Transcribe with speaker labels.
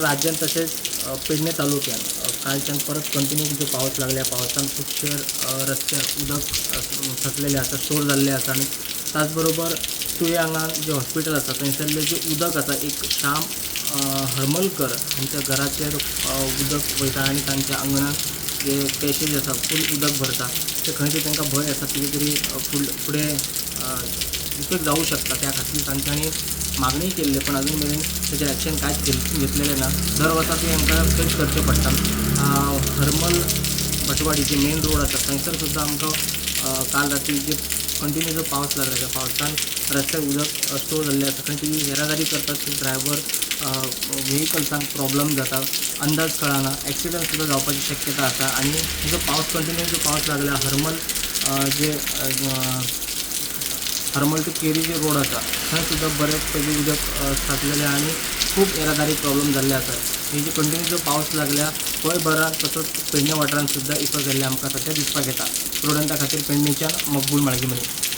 Speaker 1: राज्यात तसेच पेडणे तालुक्यात कालच्यान परत कंटिन्यू जो पाऊस लागल्या पावसान खुबशे रस्त्यार उदक साचलेले आसा, स्टोर जाल्ले आसा आनी त्याचबरोबर तुये हांगा जे हॉस्पिटल आसा थंयसरलें जे उदक आसा एक श्याम हरमलकर हांच्या घराचेर उदक वयता आनी तांच्या आंगणात जे पॅसेज आसा फूल उदक भरता ते खंय तरी तांकां भंय आसा कितें तरी फुडें इफेक्ट जावं शकता। त्या खातीर तांच्यांनी मागणी केल्ली पण अजून मेरेन त्याचेर ॲक्शन कांयच घेतलेलें ना। दर वर्सा ते आमकां फेस करचें पडटा। हरमल भटवाडी जे मेन रोड आसा थंयसर सुद्दां आमकां काल राती जे कंटिन्यू जो पावस लागला त्या पावसान रस्त्यार उदक स्टोर जाल्लें आसा। खंय तरी येरादारी करतात ते ड्रायव्हर व्हेकल्सांक प्रॉब्लम जाता, अंदाज कळना, ॲक्सिडंट सुद्दां जावपाची शक्यता आसा। आनी जो पावस कंटिन्यू जो पावस लागला हरमल जे हरमल टू केरी जे रोड आसा थंय सुद्दां बरेच पैकी उदक साचलेलें आनी खूब येरादारी प्रॉब्लम जाल्ले आसा। ही जी कंटिन्यू जो पावस लागल्या गोंयभरांत तसोच पेडणे वाठारांत सुद्दां इफेक्ट जाल्ले आमकां सद्या दिसपाक येता। स्टुडंटा खातीर पेडणेच्यान मकबूल माळगी मनी।